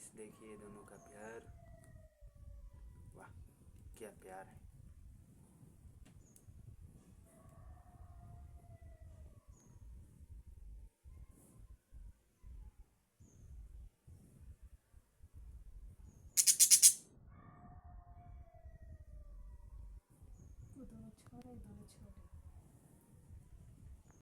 Guys, देखिए दोनों का प्यार। वाह, क्या प्यार है। वो दोनों छोरे दोनों छोरे।